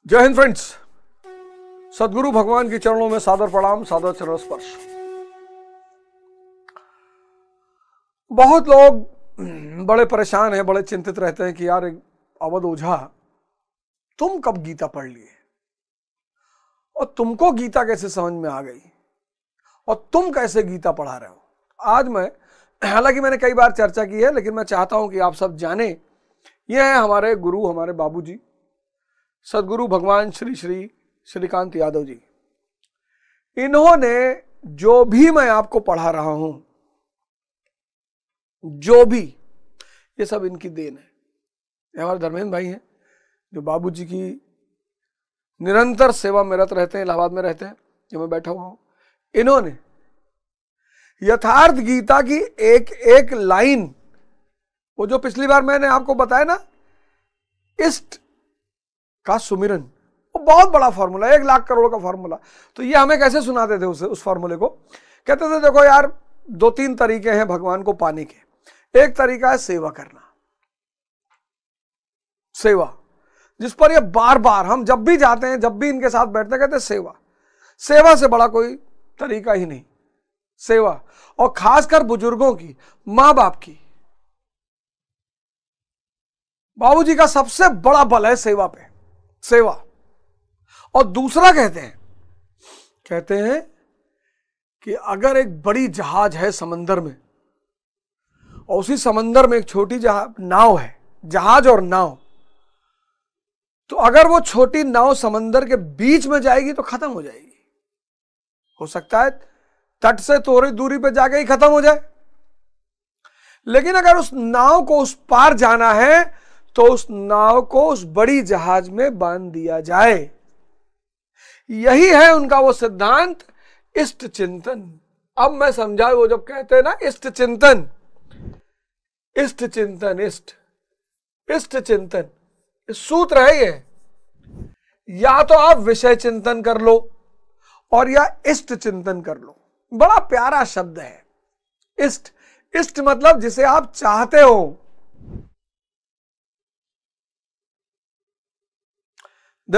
जय हिंद फ्रेंड्स। सदगुरु भगवान के चरणों में सादर प्रणाम, सादर चरण स्पर्श। बहुत लोग बड़े परेशान हैं, बड़े चिंतित रहते हैं कि यार अवध ओझा तुम कब गीता पढ़ लिए और तुमको गीता कैसे समझ में आ गई और तुम कैसे गीता पढ़ा रहे हो। आज मैं, हालांकि मैंने कई बार चर्चा की है, लेकिन मैं चाहता हूं कि आप सब जाने, ये है हमारे गुरु, हमारे बाबूजी सदगुरु भगवान श्री श्री श्रीकांत यादव जी। इन्होंने जो भी मैं आपको पढ़ा रहा हूं, जो भी, ये सब इनकी देन है। ये हमारे धर्मेंद्र भाई हैं जो बाबूजी की निरंतर सेवा में रत रहते हैं, इलाहाबाद में रहते हैं, जो मैं बैठा हुआ हूं। इन्होंने यथार्थ गीता की एक एक लाइन, वो जो पिछली बार मैंने आपको बताया ना, इष्ट का सुमिरन, वो बहुत बड़ा फॉर्मूला, 1 लाख करोड़ का फॉर्मूला। तो ये हमें कैसे सुनाते थे उस फॉर्मूले को? कहते थे देखो यार, 2-3 तरीके हैं भगवान को पाने के। एक तरीका है सेवा करना, सेवा, जिस पर ये बार बार हम जब भी जाते हैं, जब भी इनके साथ बैठते हैं, कहते हैं सेवा। सेवा से बड़ा कोई तरीका ही नहीं, सेवा। और खासकर बुजुर्गों की, मां बाप की। बाबूजी का सबसे बड़ा बल है सेवा पे, सेवा। और दूसरा कहते हैं कि अगर एक बड़ी जहाज है समंदर में और उसी समंदर में एक छोटी नाव है, जहाज और नाव, तो अगर वो छोटी नाव समंदर के बीच में जाएगी तो खत्म हो जाएगी। हो सकता है तट से थोड़ी दूरी पे जाके ही खत्म हो जाए, लेकिन अगर उस नाव को उस पार जाना है तो उस नाव को उस बड़ी जहाज में बांध दिया जाए। यही है उनका वो सिद्धांत, इष्ट चिंतन। अब मैं समझा, वो जब कहते हैं ना इष्ट चिंतन, इष्ट चिंतन, इष्ट चिंतन, सूत्र है ये। या तो आप विषय चिंतन कर लो और या इष्ट चिंतन कर लो। बड़ा प्यारा शब्द है इष्ट। इष्ट मतलब जिसे आप चाहते हो,